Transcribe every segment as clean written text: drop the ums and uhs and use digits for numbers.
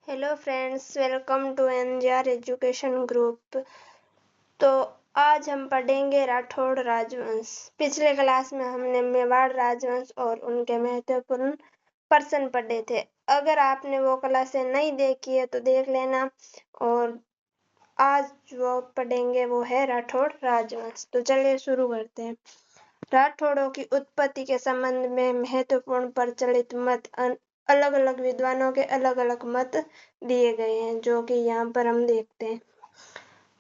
Hello friends, welcome to NGR education group. तो आज हम पढ़ेंगे राठौड़ राजवंश। पिछले क्लास में हमने मेवाड़ राजवंश और उनके महत्वपूर्ण पर्सन पढ़े थे। अगर आपने वो क्लासें नहीं देखी है तो देख लेना। और आज जो पढ़ेंगे वो है राठौड़ राजवंश। तो चलिए शुरू करते हैं। राठौड़ों की उत्पत्ति के संबंध में महत्वपूर्ण प्रचलित मत अलग अलग विद्वानों के अलग अलग मत दिए गए हैं, जो कि यहाँ पर हम देखते हैं।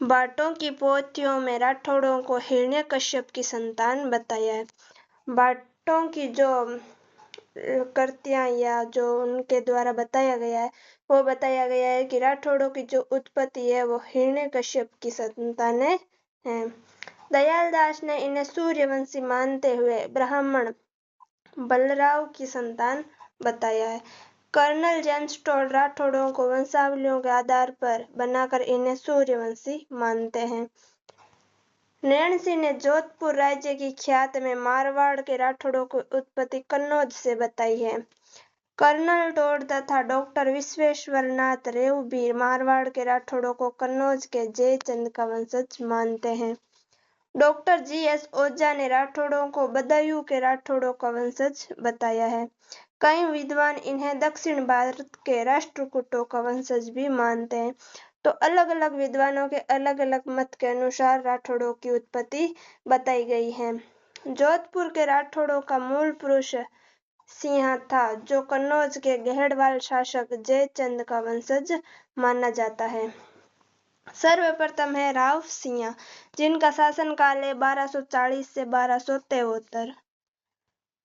बाटों की पोथियों में राठौड़ों को हिरण्यकश्यप की संतान बताया है। बाटों की जो कृतियां या जो उनके द्वारा बताया गया है वो बताया गया है कि राठौड़ों की जो उत्पत्ति है वो हिरण्यकश्यप की संतानें हैं। दयाल दास ने इन्हें सूर्यवंशी मानते हुए ब्राह्मण बलराव की संतान बताया है। कर्नल जेम्स टोड राठौड़ों को वंशावलियों के आधार पर बनाकर इन्हें सूर्यवंशी मानते हैं। नैणसी ने जोधपुर राज्य की ख्यात में मारवाड़ के राठौड़ों की उत्पत्ति कन्नौज से बताई है। कर्नल टोड तथा डॉक्टर विश्वेश्वर नाथ रेव भी मारवाड़ के राठौड़ों को कन्नौज के जयचंद का वंशज मानते हैं। Doctor GS. ओझा ने राठौड़ों को बदायूं के राठौड़ों का वंशज बताया है। कई विद्वान इन्हें दक्षिण भारत के राष्ट्रकूटों का वंशज भी मानते हैं। तो अलग अलग विद्वानों के अलग अलग मत के अनुसार राठौड़ों की उत्पत्ति बताई गई है। जोधपुर के राठौड़ों का मूल पुरुष सिंह था, जो कन्नौज के गहड़वाल शासक जयचंद का वंशज माना जाता है। सर्वप्रथम है राव सिंह, जिनका शासनकाल है 1240 से 1273।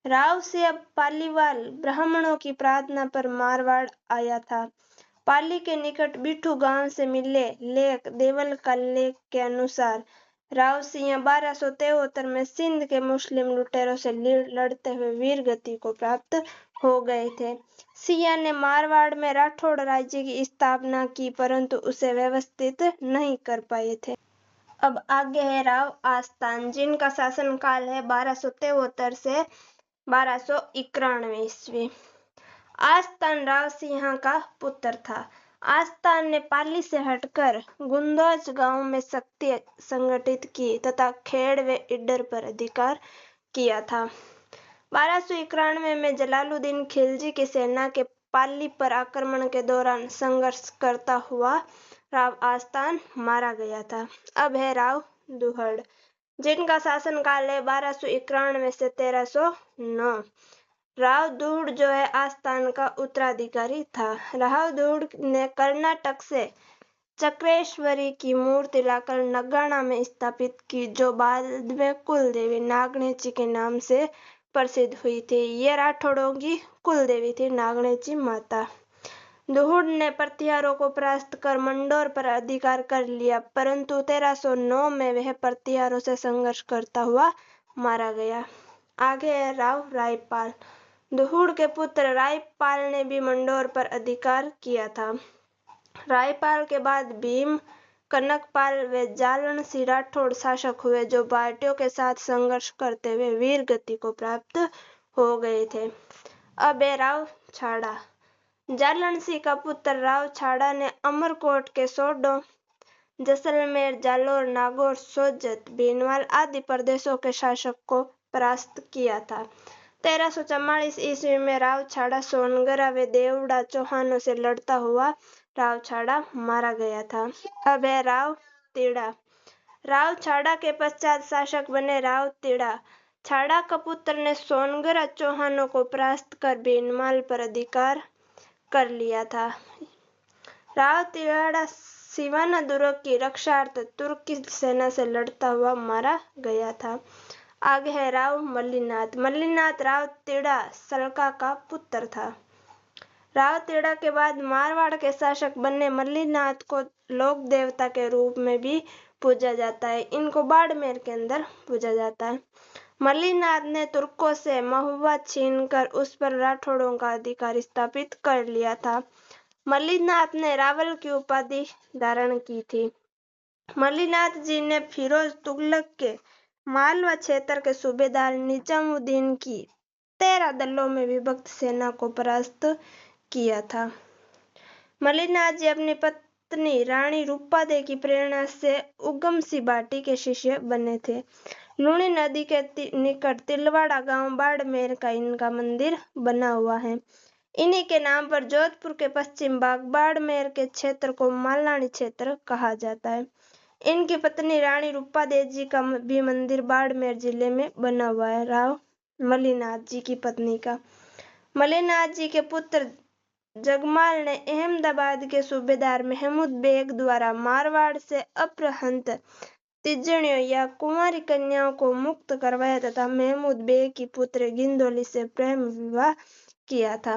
राव सिंह पालीवाल ब्राह्मणों की प्रार्थना पर मारवाड़ आया था। पाली के निकट बिठू गांव से मिले लेख देवल का लेख के अनुसार राव सिंह 1273 में सिंध के मुस्लिम लुटेरों से लड़ते हुए वीर गति को प्राप्त हो गए थे। सिंह ने मारवाड़ में राठौड़ राज्य की स्थापना की, परंतु उसे व्यवस्थित नहीं कर पाए थे। अब आगे है राव आस्तान, जिनका शासनकाल है 1273 से 1291 ईस्वी। आस्तान राव सिंह का पुत्र था। आस्तान ने पाली से हटकर गुंदोज गांव में शक्ति संगठित की तथा खेड़ व इडर पर अधिकार किया था। 1291 में जलालुद्दीन खिलजी की सेना के पाली पर आक्रमण के दौरान संघर्ष करता हुआ राव आस्तान मारा गया था। अब है राव दुहड़, जिनका शासनकाल है 1291 से 1309। राव दुहड़ जो है आस्तान का उत्तराधिकारी था। राव दुहड़ ने कर्नाटक से चक्रेश्वरी की मूर्ति लाकर नगाना में स्थापित की, जो बाद में कुल देवी नागणेची के नाम से प्रसिद्ध हुई थी। ये राठौड़ों की कुल देवी थी, नागणेची माता। दुहड़ ने प्रतिहारों को परास्त कर मंडोर पर अधिकार कर लिया, परंतु 1309 में वह प्रतिहारों से संघर्ष करता हुआ मारा गया। आगे है राव रायपाल। दुहड़ के पुत्र रायपाल ने भी मंडोर पर अधिकार किया था। रायपाल के बाद भीम कनकपाल व जालन सिंह राठौड़ शासक हुए, जो भाटियों के साथ संघर्ष करते हुए वीर गति को प्राप्त हो गए थे। अब है राव छाड़ा। जालन सिंह का पुत्र राव छाड़ा ने अमरकोट के सोडो, जैसलमेर, जालोर, नागौर, सोजत, भीनमाल आदि प्रदेशों के शासक को परास्त किया था। 1344 ईस्वी में राव छाड़ा सोनगरा व देवड़ा चौहानों से लड़ता हुआ राव छाड़ा मारा गया था। अब है राव तिड़ा। राव छाड़ा के पश्चात शासक बने राव तिड़ा। छाड़ा का पुत्र ने सोनगरा चौहानों को परास्त कर भीनमाल पर अधिकार कर लिया था। राव तिड़ा सिवाना दुर्ग की रक्षार्थ तुर्की सेना से लड़ता हुआ मारा गया था। आगे है राव मल्लीनाथ। मल्लीनाथ राव तिड़ा सलका का पुत्र था। राव तिड़ा के बाद मारवाड़ के शासक बने मल्लीनाथ को लोक देवता के रूप में भी पूजा जाता है। इनको बाड़मेर के अंदर पूजा जाता है। मल्लीनाथ ने तुर्कों से महुआ छीनकर उस पर राठौड़ों का अधिकार स्थापित कर लिया था। मल्लीनाथ ने रावल की उपाधि धारण की थी। मल्लीनाथ जी ने फिरोज तुगलक के मालवा क्षेत्र के सूबेदार निजामुद्दीन की 13 दलों में विभक्त सेना को परास्त किया था। मल्लिनाथ जी अपनी पत्नी रानी रूपादेवी की प्रेरणा से उगम सी भाटी के शिष्य बने थे। लूणी नदी के निकट तिलवाड़ा गांव बाड़मेर का इनका मंदिर बना हुआ है। इन्हीं के नाम पर जोधपुर के पश्चिम भाग बाड़मेर के क्षेत्र को मालानी क्षेत्र कहा जाता है। इनकी पत्नी रानी रूपादेवी जी का भी मंदिर बाड़मेर जिले में बना हुआ है। राव मल्लिनाथ जी की पत्नी का। मल्लिनाथ जी के पुत्र जगमाल ने अहमदाबाद के सूबेदार महमूद बेग द्वारा मारवाड़ से अपहृत तिजड़ियों या कुंवारी कन्याओं को मुक्त करवाया तथा महमूद बेग की पुत्र गिंदोली से प्रेम विवाह किया था।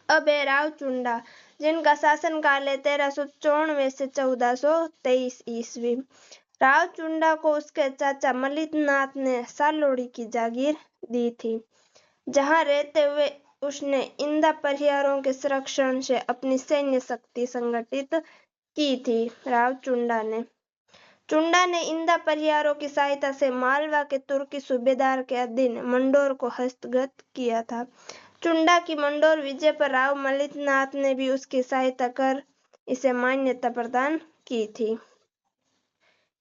अब है राव चुंडा, जिनका शासनकाल है 1394 से 1423 ईस्वी। राव चुंडा को उसके चाचा मल्लिनाथ ने सालोड़ी की जागीर दी थी, जहां रहते हुए उसने इंदा परिवारों के संरक्षण से अपनी सैन्य शक्ति संगठित की थी। राव चुंडा ने इंदा परिवारों की सहायता से मालवा के तुर्की सूबेदार के अधीन मंडोर को हस्तगत किया था। चुंडा की मंडोर विजय पर राव मल्लिनाथ ने भी उसकी सहायता कर इसे मान्यता प्रदान की थी।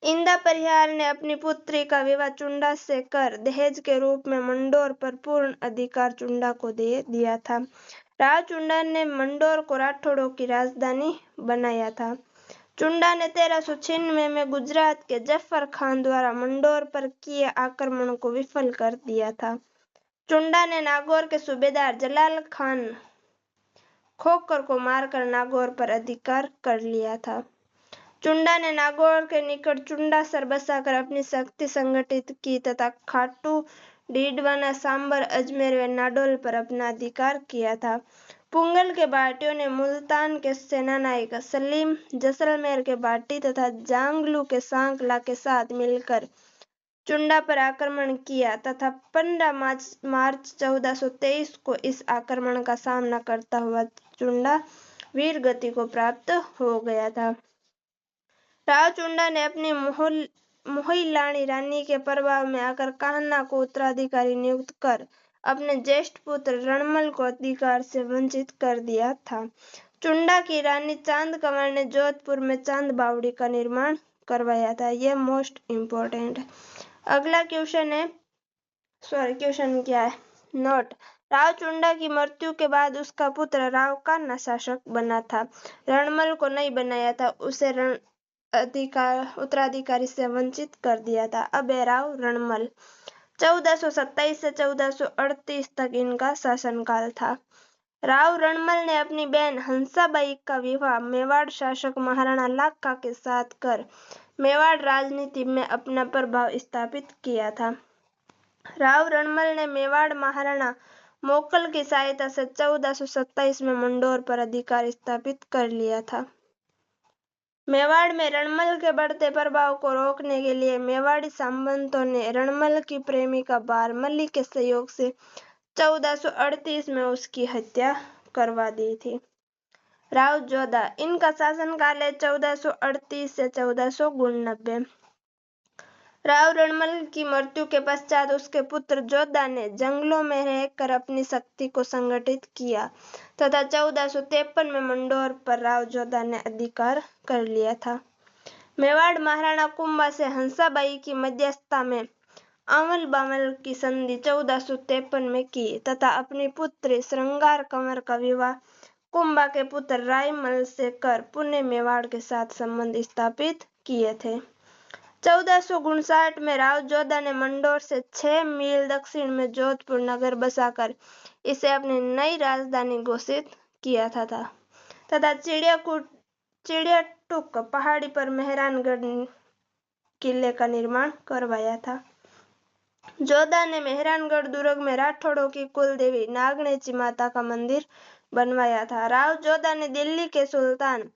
इंदा परिवार ने अपनी पुत्री का विवाह चुंडा से कर दहेज के रूप में मंडोर पर पूर्ण अधिकार चुंडा को दे दिया था। राव चुंडा ने मंडोर को राठौड़ों की राजधानी बनाया था। चुंडा ने 1396 में गुजरात के जफर खान द्वारा मंडोर पर किए आक्रमण को विफल कर दिया था। चुंडा ने नागौर के सूबेदार जलाल खान खोकर को मारकर नागौर पर अधिकार कर लिया था। चुंडा ने नागौर के निकट चुंडासर बसाकर अपनी शक्ति संगठित की तथा खाटू, डीडवाना, सांबर, अजमेर व नाडोल पर अपना अधिकार किया था। पुंगल के भाटियों ने मुल्तान के सेनानायक सलीम, जैसलमेर के भाटी तथा जांगलू के सांकला के साथ मिलकर चुंडा पर आक्रमण किया तथा 15 मार्च 1423 को इस आक्रमण का सामना करता हुआ चुंडा वीर गति को प्राप्त हो गया था। राव चुंडा ने अपनी मोहिलानी रानी के प्रभाव में आकर कान्हा को उत्तराधिकारी नियुक्त कर अपने ज्येष्ठ पुत्र रणमल को अधिकार से वंचित कर दिया था। चुंडा की रानी चांद कंवर ने जोधपुर में चांद बावड़ी का निर्माण करवाया था। यह मोस्ट इम्पोर्टेंट है। अगला क्वेश्चन क्या है? नोट, राव चुंडा की मृत्यु के बाद उसका पुत्र राव कान्हा शासक बना था। रणमल को नहीं बनाया था, उसे उत्तराधिकारी से वंचित कर दिया था। अब है राव रणमल। 1427 से 1438 तक इनका शासनकाल था। राव रणमल ने अपनी बहन हंसाबाई का विवाह मेवाड़ शासक महाराणा लाखा के साथ कर मेवाड़ राजनीति में अपना प्रभाव स्थापित किया था। राव रणमल ने मेवाड़ महाराणा मोकल की सहायता से 1427 में मंडोर पर अधिकार स्थापित कर लिया था। मेवाड़ में रणमल के बढ़ते प्रभाव को रोकने के लिए मेवाड़ी सामंतों ने रणमल की प्रेमिका बारमल्ली के सहयोग से 1438 में उसकी हत्या करवा दी थी। राव जोधा, इनका शासनकाल है 1438 से 1489। राव रणमल की मृत्यु के पश्चात उसके पुत्र जोधा ने जंगलों में रहकर अपनी शक्ति को संगठित किया तथा 1453 में मंडोर पर राव जोधा ने अधिकार कर लिया था। मेवाड़ महाराणा कुंभा से हंसाबाई की मध्यस्थता में अमल बामल की संधि 1453 में की तथा अपनी पुत्री श्रृंगार कंवर का विवाह कुंभा के पुत्र रायमल से कर पुणे मेवाड़ के साथ संबंध स्थापित किए थे। 1459 में राव जोधा ने मंडोर से 6 मील दक्षिण में जोधपुर नगर बसाकर इसे अपनी नई राजधानी घोषित किया था तथा चिड़ियाटुक पहाड़ी पर मेहरानगढ़ किले का निर्माण करवाया था। जोधा ने मेहरानगढ़ दुर्ग में राठौड़ों की कुल देवी नागणेची माता का मंदिर बनवाया था। राव जोधा ने दिल्ली के सुल्तान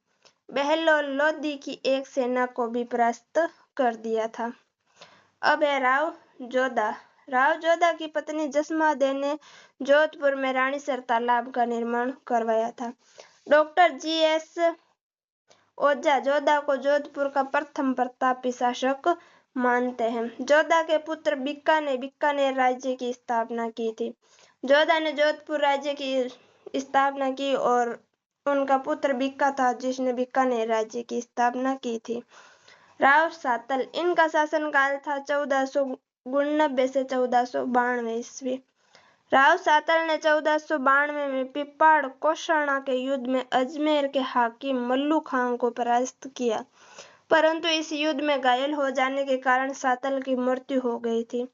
बहलोल लोधी की एक सेना को भी परास्त कर दिया था। अब है राव जोधा। राव जोधा की पत्नी जसमादेव ने जोधपुर में रानीसर तालाब का निर्माण करवाया था। Doctor GS. ओझा जोधा को जोधपुर का प्रथम प्रतापी शासक मानते हैं। जोधा के पुत्र बिक्का ने बीकानेर राज्य की स्थापना की थी। जोधा ने जोधपुर राज्य की स्थापना की और उनका पुत्र बीका था, जिसने बीकानेर राज्य की स्थापना की थी। राव सातल, इनका शासनकाल था 1499 से 1492 ईस्वी। राव सातल ने 1492 में पिपाड़ कोषाणा के युद्ध में अजमेर के हाकिम मल्लू खां को परास्त किया, परंतु इस युद्ध में घायल हो जाने के कारण सातल की मृत्यु हो गई थी।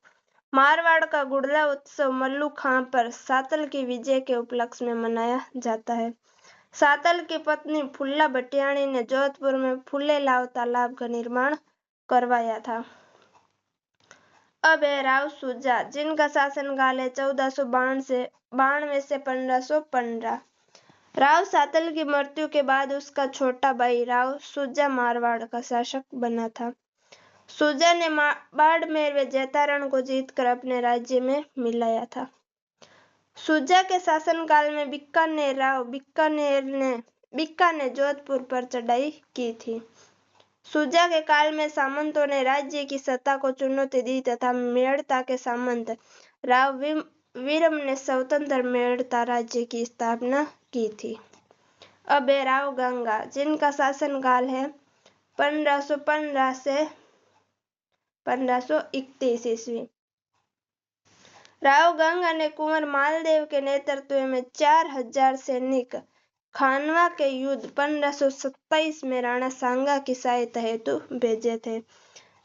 मारवाड़ का गुड़ला उत्सव मल्लू खां पर सातल की विजय के उपलक्ष्य में मनाया जाता है। सातल की पत्नी फुल्ला भटियाणी ने जोधपुर में फुल्ले लाव तालाब का निर्माण करवाया था। अब है राव सुजा, जिनका शासनकाल है 1492 से 1515। राव सातल की मृत्यु के बाद उसका छोटा भाई राव सुजा मारवाड़ का शासक बना था। सुजा ने बाड़मेर व जैतारण को जीतकर अपने राज्य में मिलाया था। सुजा के शासनकाल में बीका ने जोधपुर पर चढ़ाई की थी। सुजा के काल में सामंतों ने राज्य की सत्ता को चुनौती दी तथा मेड़ता के सामंत राव वीरम ने स्वतंत्र मेड़ता राज्य की स्थापना की थी। अब है राव गंगा, जिनका शासनकाल है 1515 से 1531 ईस्वी। राव गंगा ने कुंवर मालदेव के नेतृत्व में 4000 सैनिक खानवा के युद्ध 1527 में राणा सांगा की सहायता हेतु भेजे थे।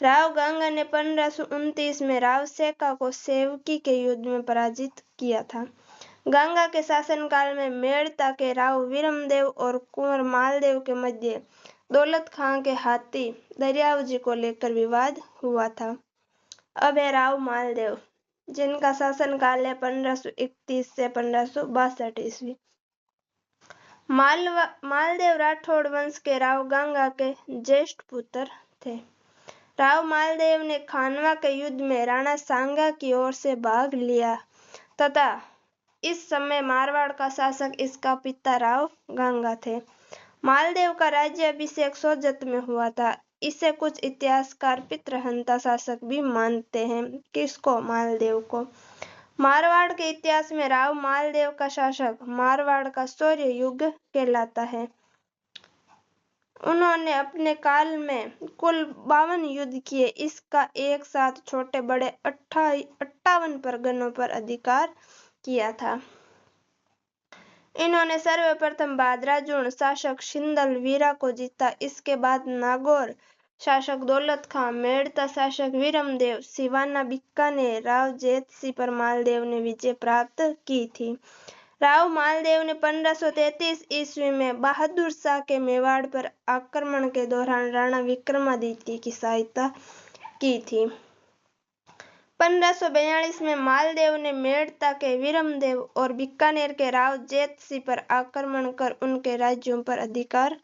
राव गंगा ने 1529 में राव सेका को सेवकी के युद्ध में पराजित किया था। गंगा के शासनकाल में मेड़ता के राव वीरमदेव और कुंवर मालदेव के मध्य दौलत खां के हाथी दरियावजी को लेकर विवाद हुआ था। अब है राव मालदेव, जिनका शासनकाल है 1531 से 1562 ईस्वी। मालदेव राठौड़ वंश के राव गंगा के ज्येष्ठ पुत्र थे। राव मालदेव ने खानवा के युद्ध में राणा सांगा की ओर से भाग लिया तथा इस समय मारवाड़ का शासक इसका पिता राव गंगा थे। मालदेव का राज्य अभिषेक सोजत में हुआ था। इसे कुछ इतिहासकार पितृहंता शासक भी मानते हैं। किसको? मालदेव को। मारवाड़ के इतिहास में राव मालदेव का शासक मारवाड़ का शौर्य युग कहलाता है। उन्होंने अपने काल में कुल 52 युद्ध किए। इसका एक साथ छोटे बड़े 58 परगनों पर अधिकार किया था। इन्होंने सर्वप्रथम भादराजूण शासक सिंदल वीरा को जीता। इसके बाद नागौर शासक दौलत खां, मेड़ता शासक वीरमदेव, सिवाना बीकानेर राव जैत सिंह पर मालदेव ने विजय प्राप्त की थी। राव मालदेव ने 1533 ईस्वी में बहादुर शाह के मेवाड़ पर आक्रमण के दौरान राणा विक्रमादित्य की सहायता की थी। 1542 में मालदेव ने मेड़ता के वीरमदेव और बीकानेर के राव जैत सिंह पर आक्रमण कर उनके राज्यों पर अधिकार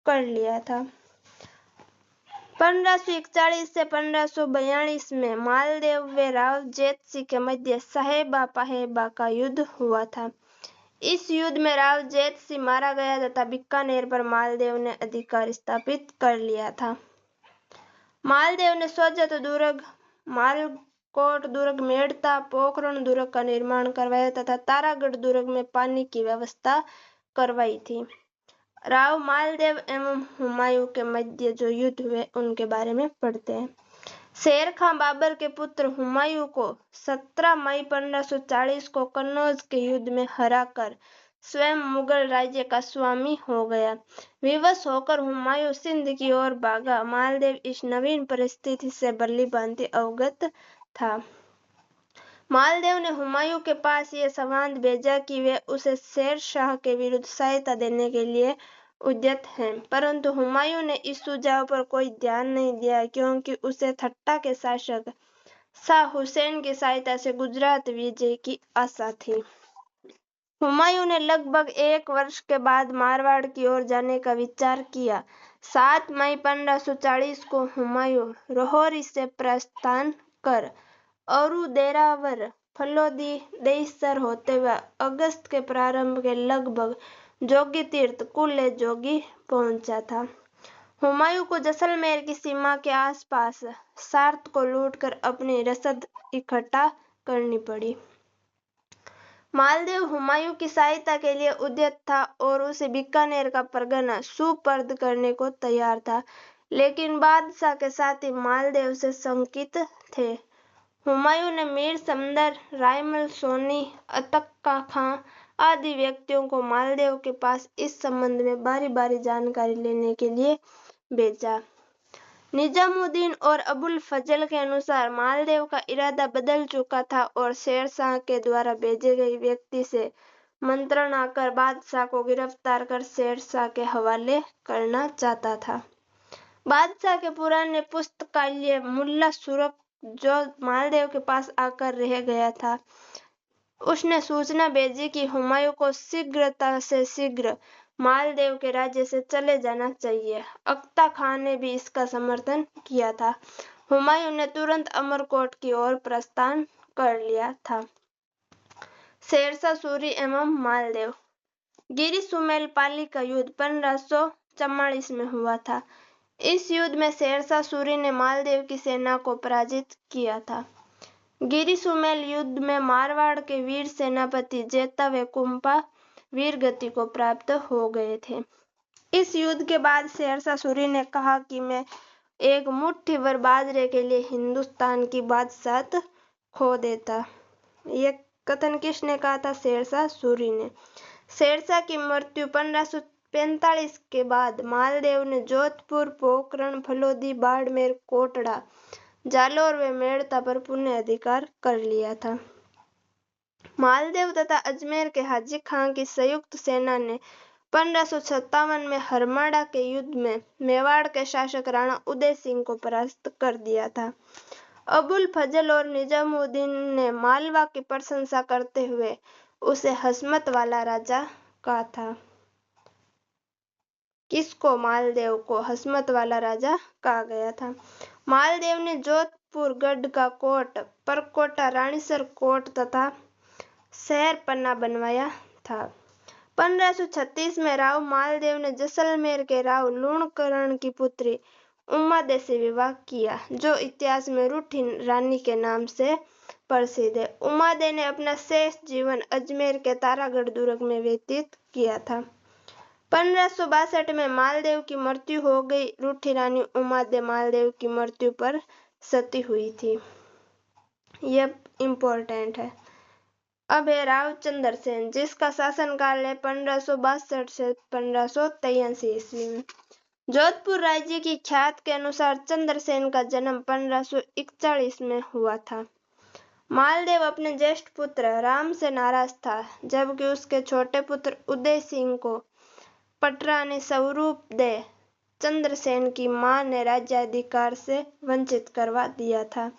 कर लिया था। 1541 से 1542 में मालदेव व राव जैत सिंह के मध्य साहेबा पाहेबा का युद्ध हुआ था। इस युद्ध में राव जैत सिंह मारा गया तथा बीकानेर पर मालदेव ने अधिकार स्थापित कर लिया था। मालदेव ने सोजत दुर्ग, मालकोट दुर्ग, मेड़ता, पोखरण दुर्ग का निर्माण करवाया तथा तारागढ़ दुर्ग में पानी की व्यवस्था करवाई थी। राव मालदेव एवं हुमायूं के मध्य जो युद्ध हुए उनके बारे में पढ़ते हैं। शेर खां बाबर के पुत्र हुमायूं को 17 मई 1540 को कन्नौज के युद्ध में हराकर स्वयं मुगल राज्य का स्वामी हो गया। विवश होकर हुमायूं सिंध की ओर भागा। मालदेव इस नवीन परिस्थिति से भली भांति अवगत था। मालदेव ने हुमायूं के पास ये संवाद भेजा कि वे उसे शेर शाह के विरुद्ध सहायता देने के लिए उद्यत हैं, परंतु हुमायूं ने इस सुझाव पर कोई ध्यान नहीं दिया, क्योंकि उसे ठट्टा के शासक शाह हुसैन की सहायता से गुजरात विजय की आशा थी। हुमायूं ने लगभग 1 वर्ष के बाद मारवाड़ की ओर जाने का विचार किया। 7 मई 1540 को हुमायूं रोहरी से प्रस्थान कर औरू देरावर, फलोदी, दहिसर होते हुए अगस्त के प्रारंभ के लगभग जोगी तीर्थ कुल्ले जोगी पहुंचा था। हुमायूं को जैसलमेर की सीमा के आसपास सार्थ को लूटकर अपनी रसद इकट्ठा करनी पड़ी। मालदेव हुमायूं की सहायता के लिए उद्यत था और उसे बीकानेर का परगना सुपर्द करने को तैयार था, लेकिन बादशाह के साथी मालदेव से शंकित थे। हुमायूं ने मीर समदर, रायमल सोनी, अतक्का खां आदि व्यक्तियों को मालदेव के पास इस संबंध में बारी-बारी जानकारी लेने के लिए भेजा। निजामुद्दीन और अबुल फजल के अनुसार मालदेव का इरादा बदल चुका था और शेरशाह के द्वारा भेजे गए व्यक्ति से मंत्रणा कर बादशाह को गिरफ्तार कर शेरशाह के हवाले करना चाहता था। बादशाह के पुराने पुस्तकालय मुल्ला सूरत, जो मालदेव के पास आकर रह गया था, उसने सूचना भेजी कि हुमायूं को शीघ्रता से शीघ्र मालदेव के राज्य से चले जाना चाहिए। अख्ता खान ने भी इसका समर्थन किया था। हुमायूं ने तुरंत अमरकोट की ओर प्रस्थान कर लिया था। शेरशाह सूरी एवं मालदेव। गिरी सुमेल पाली का युद्ध 1544 में हुआ था। इस युद्ध में शेरशाह सूरी ने मालदेव की सेना को पराजित किया था। गिरी सुमेल युद्ध में मारवाड़ के वीर सेनापति जेता व कुंपा वीरगति को प्राप्त हो गए थे। इस युद्ध के बाद शेरशाह सूरी ने कहा कि मैं एक मुट्ठी भर बाजरे के लिए हिंदुस्तान की बादशाहत खो देता। ये कथन किसने कहा था? शेरशाह सूरी ने। शेरशाह की मृत्यु 1545 के बाद मालदेव ने जोधपुर, पोखरण, फलोदी, बाड़मेर, कोटड़ा, जालोर व मेड़ता पर पुनः अधिकार कर लिया था। मालदेव तथा अजमेर के हाजी खां की संयुक्त सेना ने 1557 में हरमाड़ा के युद्ध में मेवाड़ के शासक राणा उदय सिंह को परास्त कर दिया था। अबुल फजल और निजामुद्दीन ने मालवा की प्रशंसा करते हुए उसे हसमत वाला राजा कहा था। किसको? मालदेव को हसमत वाला राजा कहा गया था। मालदेव ने जोधपुर, गढ़ का कोट, परकोटा, रानीसर कोट तथा शहर पन्ना बनवाया था। 1536 में राव मालदेव ने जैसलमेर के राव लूणकरण की पुत्री उमादे से विवाह किया, जो इतिहास में रूठी रानी के नाम से प्रसिद्ध है। उमादे ने अपना शेष जीवन अजमेर के तारागढ़ दुर्ग में व्यतीत किया था। 1562 में मालदेव की मृत्यु हो गई। रूठी रानी उमादे मालदेव की मृत्यु पर सती हुई थी। यह इम्पोर्टेंट है। अब है राव चंद्रसेन, जिसका शासनकाल है 1562 से 1583 ईस्वी में। जोधपुर राज्य की ख्यात के अनुसार चंद्रसेन का जन्म 1541 में हुआ था। मालदेव अपने ज्येष्ठ पुत्र राम से नाराज था, जबकि उसके छोटे पुत्र उदय सिंह को पटरानी स्वरूप दे चंद्रसेन की मां ने राज्याधिकार से वंचित करवा दिया था।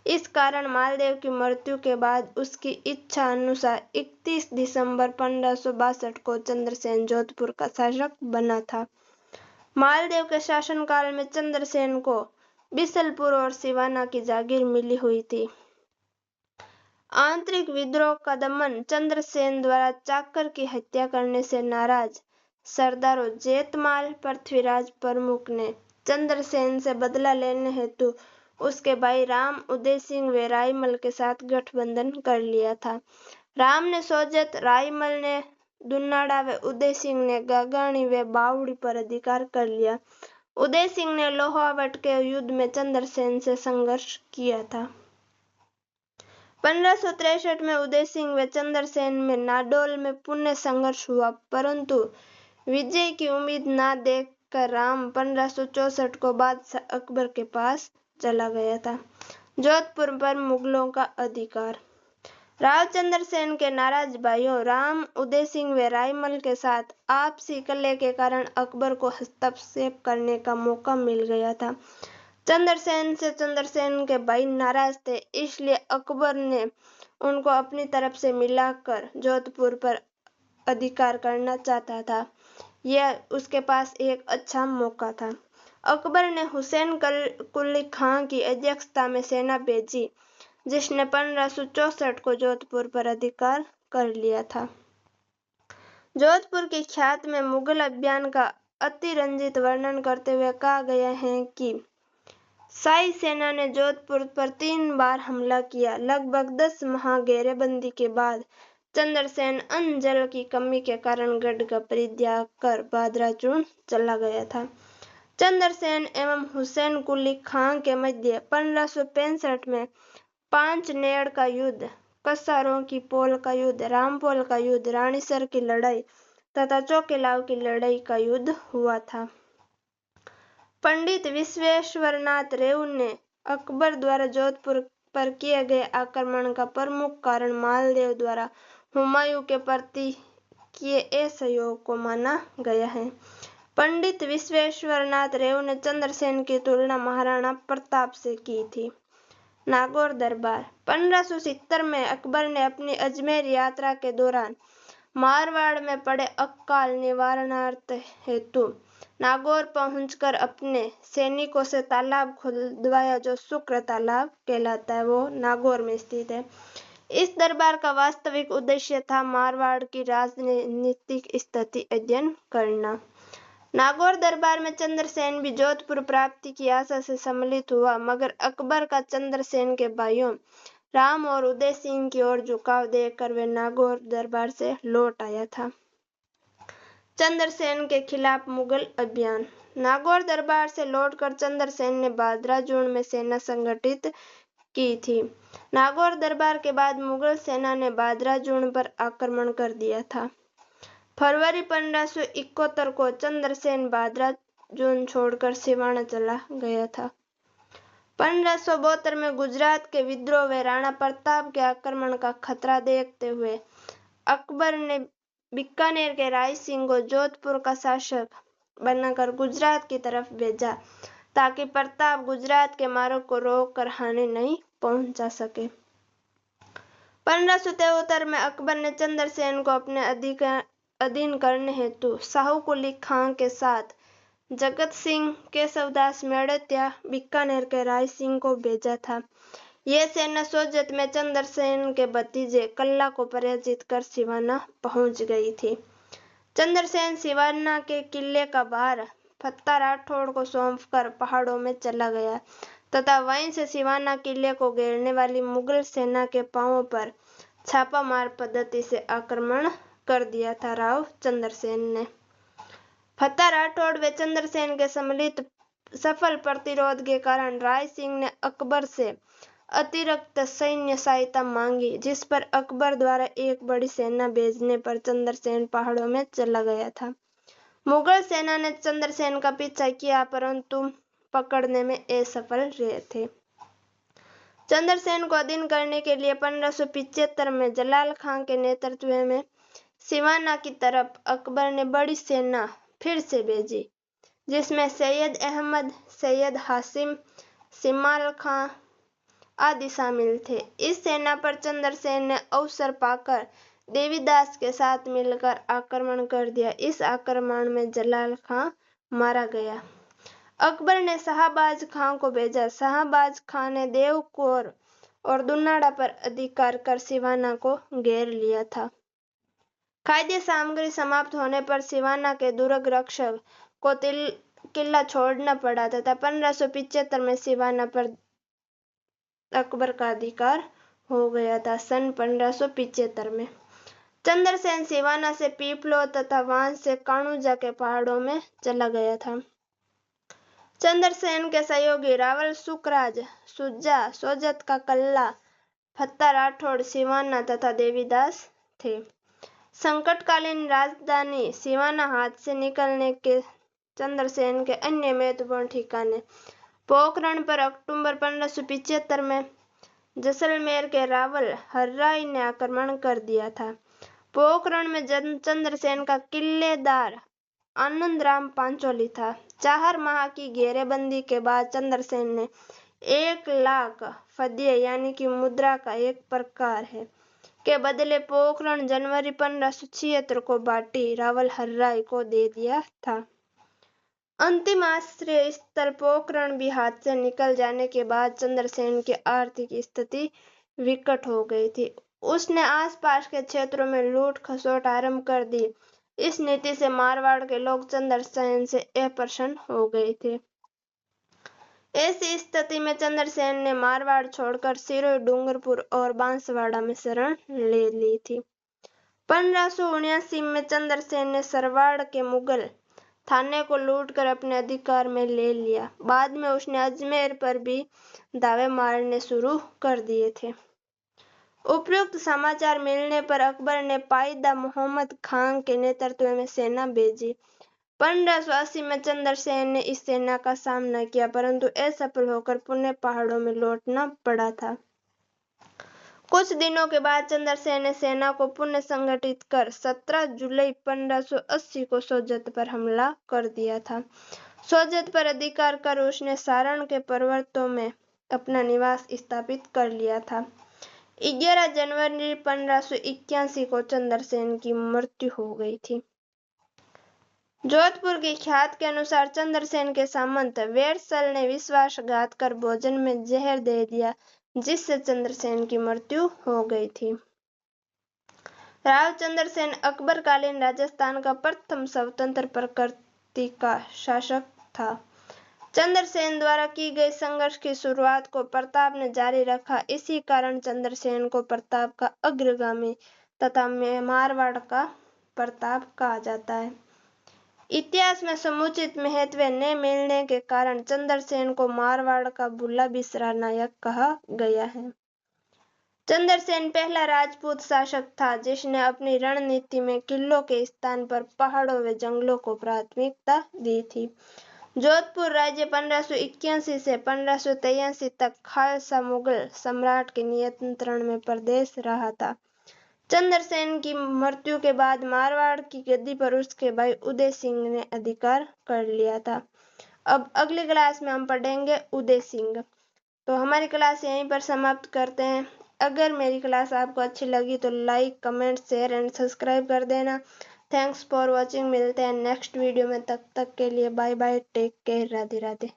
इस कारण मालदेव की मृत्यु के बाद उसकी इच्छा अनुसार 31 दिसंबर 1562 को चंद्रसेन जोधपुर का शासक बना था। मालदेव के शासनकाल में चंद्रसेन को बिसलपुर और सिवाना की जागीर मिली हुई थी। आंतरिक विद्रोह का दमन। चंद्रसेन द्वारा चाकर की हत्या करने से नाराज सरदारों जेतमाल, पृथ्वीराज प्रमुख ने चंद्रसेन से बदला लेने हेतु उसके भाई राम उदय सिंह व रायमल के साथ गठबंधन कर लिया था। राम ने सोजत, रायमल ने दुन्नाड़ा व उदय सिंह ने गागाणी व बावड़ी पर अधिकार कर लिया। उदय सिंह ने लोहावट के युद्ध में चंद्रसेन से संघर्ष किया था। 1563 में उदय सिंह व चंद्रसेन में नाडोल में पुनः संघर्ष हुआ, परंतु विजय की उम्मीद न देखकर राम 1564 को बादशाह अकबर के पास चला गया था। जोधपुर पर मुगलों का अधिकार। राव चंद्रसेन के नाराज भाइयों राम, उदय सिंह व रायमल के साथ आपसी कलह के कारण अकबर को हस्तक्षेप करने का मौका मिल गया था। चंद्रसेन से चंद्रसेन के भाई नाराज थे, इसलिए अकबर ने उनको अपनी तरफ से मिलाकर जोधपुर पर अधिकार करना चाहता था। यह उसके पास एक अच्छा मौका था। अकबर ने हुसैन कुली खां की अध्यक्षता में सेना भेजी, जिसने 1564 को जोधपुर पर अधिकार कर लिया था। जोधपुर की ख्यात में मुगल अभियान का अतिरंजित वर्णन करते हुए कहा गया है कि शाही सेना ने जोधपुर पर 3 बार हमला किया। लगभग 10 माह घेरेबंदी के बाद चंद्रसेन अन्न जल की कमी के कारण गढ़ का परित्याग कर बहादुरचूर्ण चला गया था। चंद्रसेन एवं हुसैन कुली खां के मध्य 1565 में पांचनेड़ का युद्ध, कसारों की पोल का युद्ध, रामपोल का युद्ध, रानीसर की लड़ाई तथा चौकीलाव की लड़ाई का युद्ध हुआ था। पंडित विश्वेश्वरनाथ रेऊ ने अकबर द्वारा जोधपुर पर किए गए आक्रमण का प्रमुख कारण मालदेव द्वारा हुमायूं के प्रति किए असहयोग को माना गया है। पंडित विश्वेश्वरनाथ रेऊ ने चंद्रसेन की तुलना महाराणा प्रताप से की थी। नागौर दरबार 1570 में अकबर ने अपनी अजमेर यात्रा के दौरान मारवाड़ में पड़े अकाल निवारणार्थ हेतु नागौर पहुंचकर अपने सैनिकों से तालाब खुदवाया जो शुक्र तालाब कहलाता है, वो नागौर में स्थित है। इस दरबार का वास्तविक उद्देश्य था मारवाड़ की राजनीतिक स्थिति अध्ययन करना। नागौर दरबार में चंद्रसेन भी जोधपुर प्राप्ति की आशा से सम्मिलित हुआ, मगर अकबर का चंद्रसेन के भाइयों राम और उदय सिंह की ओर झुकाव देखकर वे नागौर दरबार से लौट आया था। चंद्रसेन के खिलाफ मुगल अभियान। नागौर दरबार से लौटकर चंद्रसेन ने बहादुरचूर्ण में सेना संगठित की थी। नागौर दरबार के बाद मुगल सेना ने बहादुरचूर्ण पर आक्रमण कर दिया था। फरवरी 1571 को चंद्रसेन बहादुरचूर्ण छोड़कर सिवाना चला गया था। 1572 में गुजरात के विद्रोह व राणा प्रताप के आक्रमण का खतरा देखते हुए अकबर ने बीकानेर के राय सिंह को जोधपुर का शासक बनाकर गुजरात की तरफ भेजा, ताकि प्रताप गुजरात के मार्ग को रोककर हानि नहीं पहुंचा सके। 1573 में अकबर ने चंद्रसेन को अपने अधीन करने हेतु साहू कुली खां के साथ जगत सिंह, केशवदास मेड़तिया, बीकानेर के राय सिंह को भेजा था। यह सेना सोजत में चंद्रसेन के भतीजे कल्ला को पराजित कर सिवाना पहुंच गई थी। चंद्रसेन सिवाना के किले का भार फत्ता राठौड़ को सौंपकर पहाड़ों में चला गया तथा वहीं से सिवाना किले को घेरने वाली मुगल सेना के पांवों पर छापामार पद्धति से आक्रमण कर दिया था। राव चंद्रसेन ने फत्ता राठौड़ व चंद्रसेन के सम्मिलित सफल प्रतिरोध के कारण राय सिंह ने अकबर से अतिरिक्त सैन्य सहायता मांगी, जिस पर अकबर द्वारा एक बड़ी सेना भेजने पर चंद्रसेन पहाड़ों में चला गया था। मुगल सेना ने चंद्रसेन का पीछा किया, परंतु पकड़ने में असफल रहे थे। चंद्रसेन को अधीन करने के लिए 1575 में जलाल खां के नेतृत्व में सिवाना की तरफ अकबर ने बड़ी सेना फिर से भेजी, जिसमें सैयद अहमद, सैयद हासिम, सिमाल खां आदि शामिल थे। इस सेना पर चंद्रसेन ने अवसर पाकर देवीदास के साथ मिलकर आक्रमण कर दिया। इस आक्रमण में जलाल खां मारा गया। अकबर ने शाहबाज खां को भेजा। शाहबाज खां ने देवकोर और दुनाड़ा पर अधिकार कर सिवाना को घेर लिया था। खाद्य सामग्री समाप्त होने पर सिवाना के दुर्ग रक्षक को किला छोड़ना पड़ा तथा 1575 में सिवाना पर अकबर का अधिकार हो गया था। सन 1575 में चंद्रसेन सिवाना से पीपलो तथा वहां से कानुजा के पहाड़ों में चला गया था। चंद्रसेन के सहयोगी रावल सुखराज, सुजा, सोजत का कल्ला, फत्ता राठौड़, सिवाना तथा देवीदास थे। संकटकालीन राजधानी सिवाना हाथ से निकलने के चंद्रसेन के अन्य महत्वपूर्ण ठिकाने पोखरण पर अक्टूबर 1575 में जैसलमेर के रावल हर्राई ने आक्रमण कर दिया था। पोखरण में चंद्रसेन का किलेदार आनंदराम पांचोली था। 4 माह की घेरेबंदी के बाद चंद्रसेन ने 1 लाख फद्य यानी कि मुद्रा का एक प्रकार है के बदले पोखरण जनवरी 1576 को बाटी रावल हर्राई को दे दिया था। अंतिम आश्रय स्थल पोखरण भी हाथ से निकल जाने के बाद चंद्रसेन की आर्थिक स्थिति विकट हो गई थी। उसने आसपास के क्षेत्रों में लूट खसोट आरंभ कर दी। इस नीति से मारवाड़ के लोग चंद्रसेन से अप्रसन्न हो गए थे। ऐसी स्थिति में चंद्रसेन ने मारवाड़ छोड़कर सिरोही, डूंगरपुर और बांसवाड़ा में शरण ले ली थी। 1579 में चंद्रसेन ने सरवाड़ के मुगल थाने को लूटकर अपने अधिकार में ले लिया। बाद में उसने अजमेर पर भी दावे मारने शुरू कर दिए थे। उपयुक्त समाचार मिलने पर अकबर ने पाइदा मोहम्मद खान के नेतृत्व में सेना भेजी। 1580 में चंद्रसेन ने इस सेना का सामना किया, परंतु असफल होकर पुणे पहाड़ों में लौटना पड़ा था। कुछ दिनों के बाद चंद्रसेन ने सेना को पुनः संगठित कर 17 जुलाई 1580 को सोजत पर हमला कर दिया था। सोजत पर अधिकार कर उसने सारण के पर्वतों में अपना निवास स्थापित कर लिया था। 11 जनवरी 1581 को चंद्रसेन की मृत्यु हो गई थी। जोधपुर की ख्यात के अनुसार चंद्रसेन के सामंत वेरसल ने विश्वासघात कर भोजन में जहर दे दिया, जिससे चंद्रसेन की मृत्यु हो गई थी। राव चंद्रसेन अकबरकालीन राजस्थान का प्रथम स्वतंत्र प्रकृति का शासक था। चंद्रसेन द्वारा की गई संघर्ष की शुरुआत को प्रताप ने जारी रखा। इसी कारण चंद्रसेन को प्रताप का अग्रगामी तथा मारवाड़ का प्रताप कहा जाता है। इतिहास में समुचित महत्व न मिलने के कारण चंद्रसेन को मारवाड़ का भूला बिसरा नायक कहा गया है। चंद्रसेन पहला राजपूत शासक था जिसने अपनी रणनीति में किलों के स्थान पर पहाड़ों व जंगलों को प्राथमिकता दी थी। जोधपुर राज्य 1581 से 1583 तक खालसा मुगल सम्राट के नियंत्रण में प्रदेश रहा था। चंद्रसेन की मृत्यु के बाद मारवाड़ की गद्दी पर उसके भाई उदय सिंह ने अधिकार कर लिया था। अब अगली क्लास में हम पढ़ेंगे उदय सिंह। तो हमारी क्लास यहीं पर समाप्त करते हैं। अगर मेरी क्लास आपको अच्छी लगी तो like, comment, share and subscribe कर देना। Thanks for watching. मिलते हैं नेक्स्ट वीडियो में, तब तक के लिए bye bye, take care, Radhe Radhe.